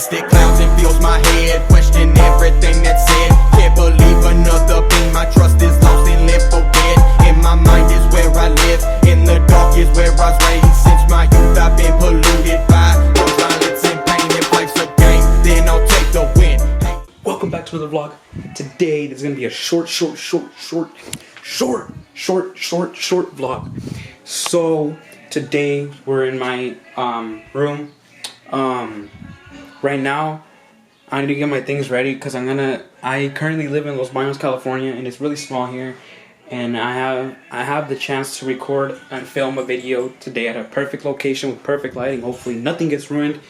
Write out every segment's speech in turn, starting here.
sadistic clowns and fills my head. Question everything that's said. Can't believe another thing. My trust is lost in limbo dead. In my mind is where I live. In the dark is where I was raised. Since my youth I've been polluted by violence and pain. If life's a game, then I'll take the win. Welcome back to another vlog. Today there's gonna be a short vlog. So today we're in my room. Right now I need to get my things ready because I currently live in Los Baños, California, and it's really small here. And I have the chance to record and film a video today at a perfect location with perfect lighting. Hopefully nothing gets ruined.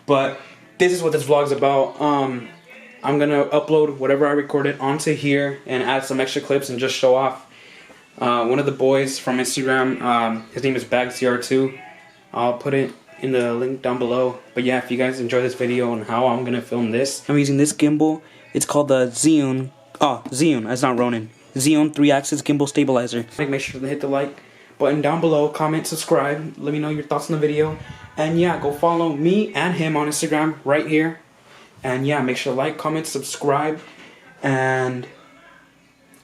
But this is what this vlog's about. I'm gonna upload whatever I recorded onto here and add some extra clips and just show off. One of the boys from Instagram, his name is Cr2. I'll put it in the link down below. But yeah, if you guys enjoy this video on how I'm gonna film this, I'm using this gimbal. It's called the Xeon. It's not Ronin. Xeon 3-axis gimbal stabilizer. Make sure to hit the like button down below, comment, subscribe, let me know your thoughts on the video, and yeah, go follow me and him on Instagram right here. And yeah, make sure to like, comment, subscribe, and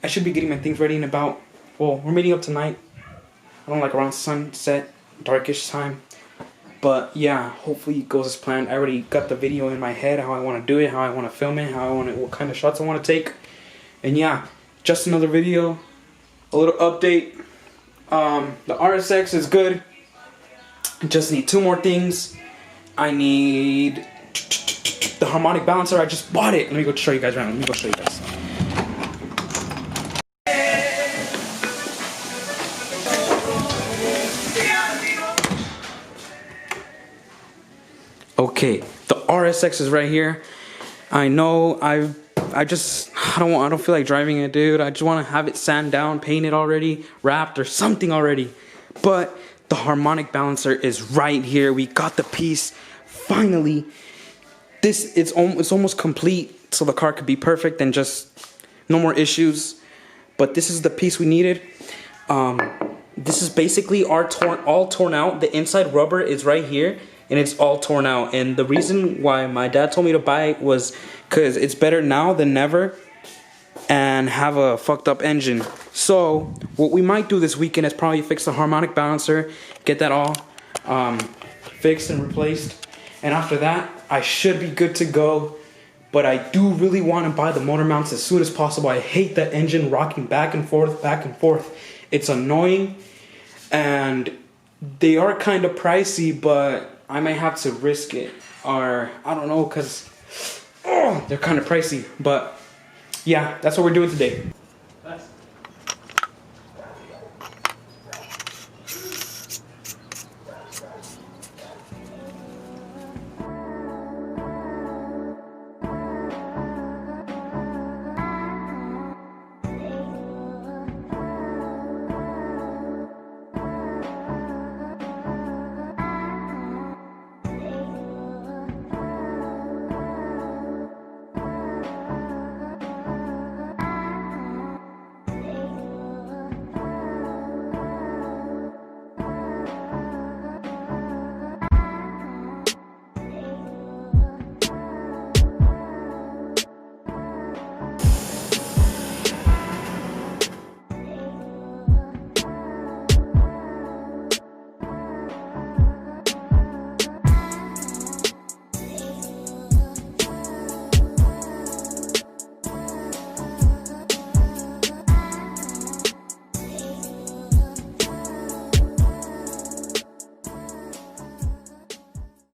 I should be getting my things ready in about, well, we're meeting up tonight. I don't know, like around sunset, darkish time. But yeah, hopefully it goes as planned. I already got the video in my head, how I want to do it, how I want to film it, what kind of shots I want to take. And yeah, just another video, a little update. The RSX is good. I just need two more things. I need the harmonic balancer. I just bought it. Let me go show you guys around. Let me go show you guys. Okay, the RSX is right here. I know I don't feel like driving it, dude. I just want to have it sand down, painted already, wrapped or something already. But the harmonic balancer is right here. We got the piece finally. It's almost complete, so the car could be perfect and just no more issues. But this is the piece we needed. This is basically all torn out. The inside rubber is right here, and it's all torn out. And the reason why my dad told me to buy it was because it's better now than never and have a fucked up engine. So what we might do this weekend is probably fix the harmonic balancer, get that all fixed and replaced. And after that, I should be good to go. But I do really want to buy the motor mounts as soon as possible. I hate that engine rocking back and forth, back and forth. It's annoying, and they are kind of pricey, but I might have to risk it. Or, I don't know, because they're kind of pricey. But, yeah, that's what we're doing today.